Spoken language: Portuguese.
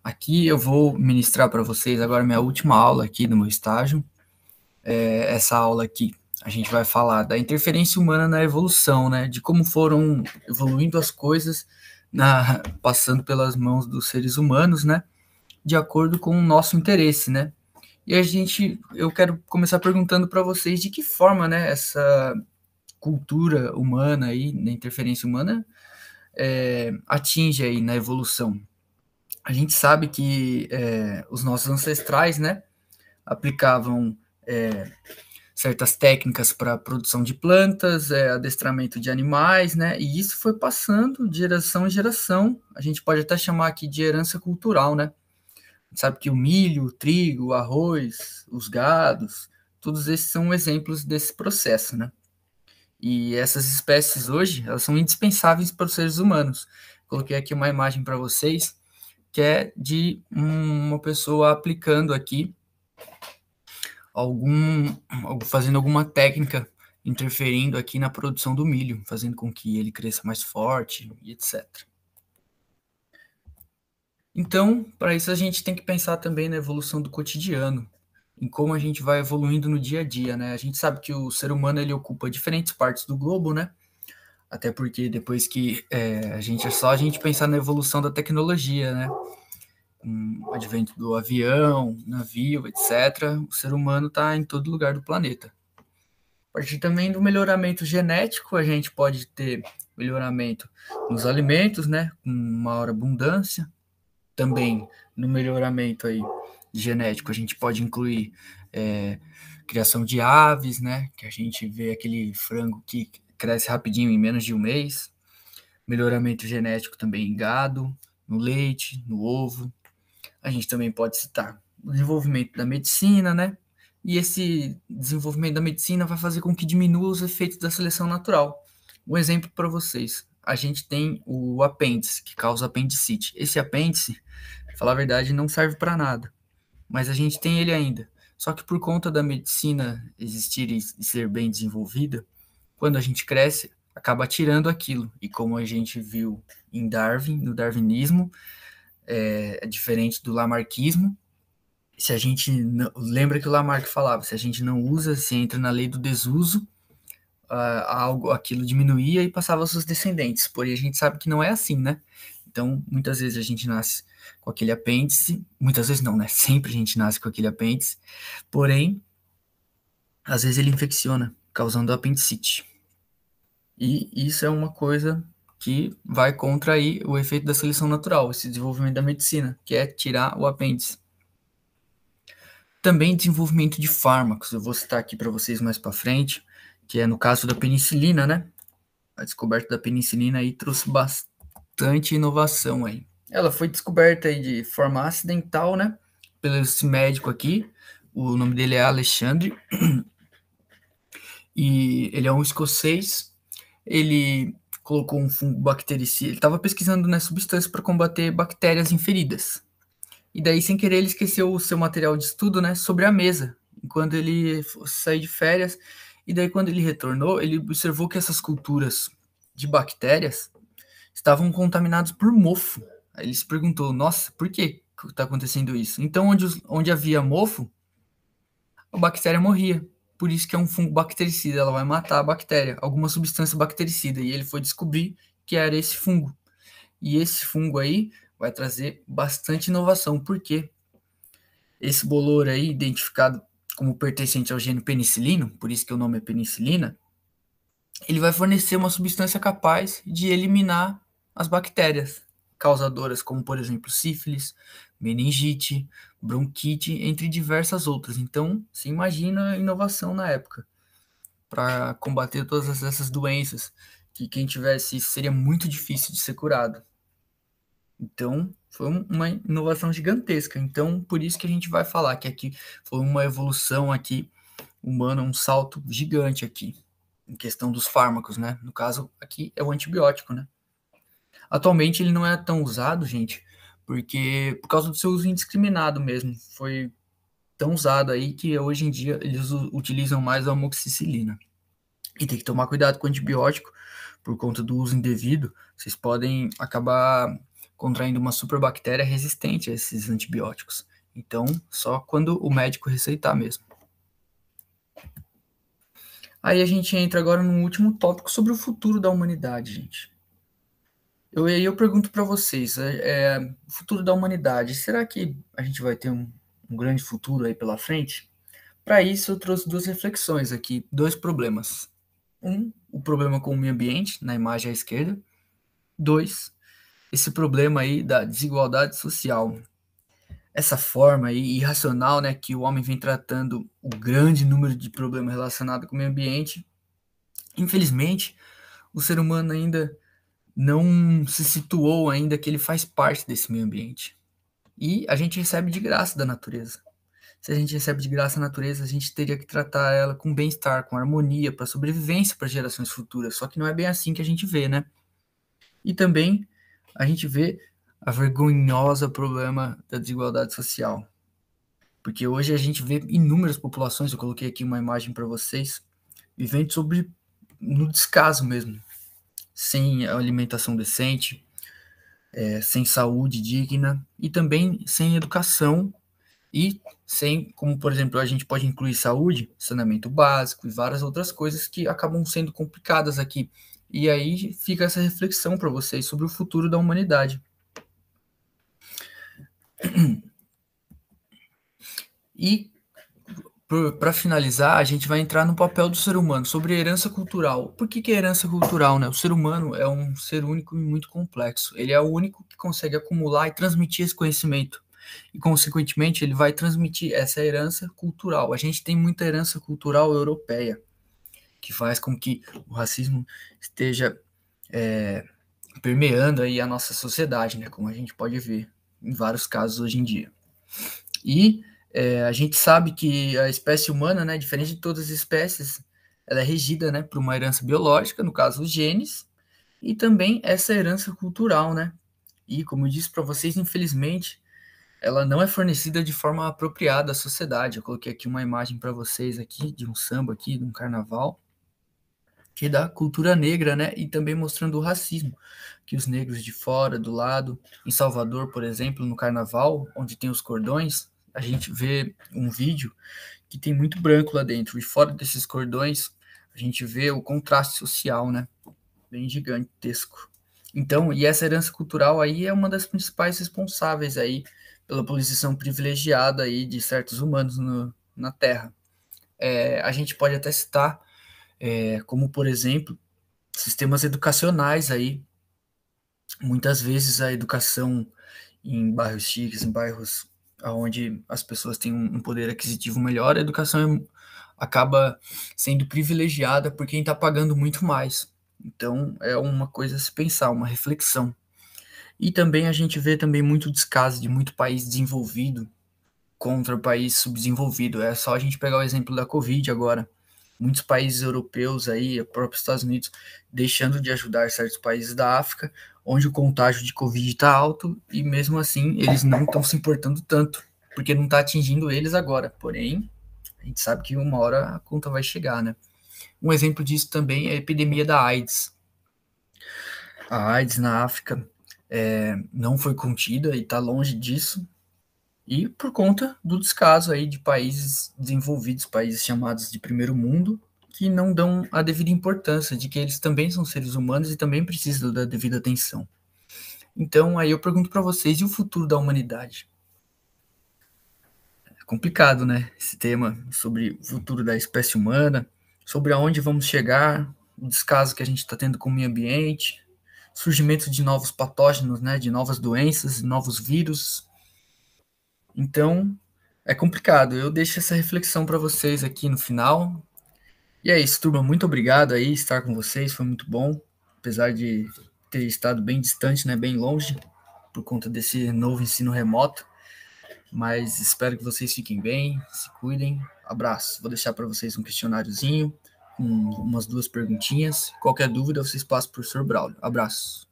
Aqui eu vou ministrar para vocês agora minha última aula aqui do meu estágio. Essa aula aqui a gente vai falar da interferência humana na evolução, né? De como foram evoluindo as coisas passando pelas mãos dos seres humanos, né? De acordo com o nosso interesse, né? E eu quero começar perguntando para vocês de que forma, né? Essa cultura humana aí, na interferência humana, atinge aí na evolução. A gente sabe que os nossos ancestrais, né, aplicavam certas técnicas para a produção de plantas, adestramento de animais, né, e isso foi passando de geração em geração. A gente pode até chamar aqui de herança cultural, né? A gente sabe que o milho, o trigo, o arroz, os gados, todos esses são exemplos desse processo, né? E essas espécies hoje, elas são indispensáveis para os seres humanos. Coloquei aqui uma imagem para vocês que é de uma pessoa aplicando aqui fazendo alguma técnica interferindo aqui na produção do milho, fazendo com que ele cresça mais forte e etc. Então, para isso a gente tem que pensar também na evolução do cotidiano, em como a gente vai evoluindo no dia a dia, né? A gente sabe que o ser humano ele ocupa diferentes partes do globo, né? Até porque depois que é só a gente pensar na evolução da tecnologia, né? Com o advento do avião, navio, etc., o ser humano está em todo lugar do planeta. A partir também do melhoramento genético, a gente pode ter melhoramento nos alimentos, né, com maior abundância. Também no melhoramento aí genético, a gente pode incluir criação de aves, né, que a gente vê aquele frango que cresce rapidinho em menos de um mês. Melhoramento genético também em gado, no leite, no ovo. A gente também pode citar o desenvolvimento da medicina, né? E esse desenvolvimento da medicina vai fazer com que diminua os efeitos da seleção natural. Um exemplo para vocês: a gente tem o apêndice, que causa apendicite. Esse apêndice, pra falar a verdade, não serve para nada, mas a gente tem ele ainda. Só que por conta da medicina existir e ser bem desenvolvida, quando a gente cresce, acaba tirando aquilo. E como a gente viu em Darwin, no darwinismo, é diferente do lamarquismo. Se a gente lembra que o Lamarck falava, se a gente não usa, se entra na lei do desuso, aquilo diminuía e passava aos seus descendentes. Porém, a gente sabe que não é assim, né? Então, muitas vezes a gente nasce com aquele apêndice, muitas vezes não, né? Sempre a gente nasce com aquele apêndice, porém, às vezes ele infecciona, causando apendicite. E isso é uma coisa que vai contra aí o efeito da seleção natural, esse desenvolvimento da medicina, que é tirar o apêndice. Também desenvolvimento de fármacos, eu vou citar aqui para vocês mais para frente, que é no caso da penicilina, né? A descoberta da penicilina aí trouxe bastante inovação aí. Ela foi descoberta aí de forma acidental, né? Pelo esse médico aqui, o nome dele é Alexandre, e ele é um escocês. Ele colocou um fungo bactericida, ele estava pesquisando, né, substâncias para combater bactérias em feridas. E daí, sem querer, ele esqueceu o seu material de estudo, né, sobre a mesa, enquanto ele saiu de férias. E daí, quando ele retornou, ele observou que essas culturas de bactérias estavam contaminadas por mofo. Aí ele se perguntou, nossa, por que está acontecendo isso? Então, onde havia mofo, a bactéria morria. Por isso que é um fungo bactericida, ela vai matar a bactéria, alguma substância bactericida. E ele foi descobrir que era esse fungo. E esse fungo aí vai trazer bastante inovação, porque esse bolor aí, identificado como pertencente ao gênero penicilino, por isso que o nome é penicilina, ele vai fornecer uma substância capaz de eliminar as bactérias causadoras, como por exemplo sífilis, meningite, bronquite, entre diversas outras. Então, se imagina a inovação na época para combater todas essas doenças que quem tivesse isso seria muito difícil de ser curado. Então, foi uma inovação gigantesca. Então, por isso que a gente vai falar que aqui foi uma evolução aqui humana, um salto gigante aqui, em questão dos fármacos, né? No caso, aqui é o antibiótico, né? Atualmente ele não é tão usado, gente, porque por causa do seu uso indiscriminado mesmo. Foi tão usado aí que hoje em dia eles utilizam mais a amoxicilina. E tem que tomar cuidado com o antibiótico, por conta do uso indevido, vocês podem acabar contraindo uma superbactéria resistente a esses antibióticos. Então, só quando o médico receitar mesmo. Aí a gente entra agora no último tópico sobre o futuro da humanidade, gente. Eu pergunto para vocês, o futuro da humanidade, será que a gente vai ter um grande futuro aí pela frente? Para isso, eu trouxe duas reflexões aqui, dois problemas. O problema com o meio ambiente, na imagem à esquerda. Dois, esse problema aí da desigualdade social. Essa forma aí irracional, né, que o homem vem tratando o grande número de problemas relacionados com o meio ambiente. Infelizmente, o ser humano ainda não se situou ainda que ele faz parte desse meio ambiente. E a gente recebe de graça da natureza. Se a gente recebe de graça a natureza, a gente teria que tratar ela com bem-estar, com harmonia, para sobrevivência para gerações futuras. Só que não é bem assim que a gente vê, né? E também a gente vê a vergonhosa problema da desigualdade social. Porque hoje a gente vê inúmeras populações, eu coloquei aqui uma imagem para vocês, vivendo no descaso mesmo, sem alimentação decente, sem saúde digna e também sem educação e sem, como por exemplo, a gente pode incluir saúde, saneamento básico e várias outras coisas que acabam sendo complicadas aqui. E aí fica essa reflexão para vocês sobre o futuro da humanidade. E para finalizar, a gente vai entrar no papel do ser humano sobre a herança cultural. Por que é herança cultural, né? O ser humano é um ser único e muito complexo. Ele é o único que consegue acumular e transmitir esse conhecimento. E, consequentemente, ele vai transmitir essa herança cultural. A gente tem muita herança cultural europeia, que faz com que o racismo esteja permeando aí a nossa sociedade, né? Como a gente pode ver em vários casos hoje em dia. E a gente sabe que a espécie humana, né, diferente de todas as espécies, ela é regida, né, por uma herança biológica, no caso os genes, e também essa herança cultural, né? E como eu disse para vocês, infelizmente, ela não é fornecida de forma apropriada à sociedade. Eu coloquei aqui uma imagem para vocês aqui de um samba aqui, de um carnaval, que é da cultura negra, né? E também mostrando o racismo, que os negros de fora, do lado, em Salvador, por exemplo, no carnaval, onde tem os cordões, a gente vê um vídeo que tem muito branco lá dentro. E fora desses cordões, a gente vê o contraste social, né? Bem gigantesco. Então, e essa herança cultural aí é uma das principais responsáveis aí pela posição privilegiada aí de certos humanos na Terra. A gente pode até citar, como por exemplo, sistemas educacionais aí. Muitas vezes a educação em bairros chiques, em bairros onde as pessoas têm um poder aquisitivo melhor, a educação acaba sendo privilegiada por quem está pagando muito mais. Então é uma coisa a se pensar, uma reflexão. E também a gente vê também muito descaso de muito país desenvolvido contra o país subdesenvolvido. É só a gente pegar o exemplo da Covid agora. Muitos países europeus aí, próprios Estados Unidos, deixando de ajudar certos países da África, onde o contágio de Covid está alto e mesmo assim eles não estão se importando tanto, porque não está atingindo eles agora. Porém, a gente sabe que uma hora a conta vai chegar, né? Um exemplo disso também é a epidemia da AIDS. A AIDS na África não foi contida e está longe disso, e por conta do descaso aí de países desenvolvidos, países chamados de primeiro mundo, que não dão a devida importância de que eles também são seres humanos e também precisam da devida atenção. Então aí eu pergunto para vocês, e o futuro da humanidade? É complicado, né? Esse tema sobre o futuro da espécie humana, sobre aonde vamos chegar, o descaso que a gente está tendo com o meio ambiente, surgimento de novos patógenos, né? De novas doenças, novos vírus. Então, é complicado. Eu deixo essa reflexão para vocês aqui no final. E é isso, turma. Muito obrigado aí estar com vocês. Foi muito bom, apesar de ter estado bem distante, né, bem longe, por conta desse novo ensino remoto. Mas espero que vocês fiquem bem, se cuidem. Abraço. Vou deixar para vocês um questionáriozinho, com umas duas perguntinhas. Qualquer dúvida, vocês passam para o Sr. Braulio. Abraço.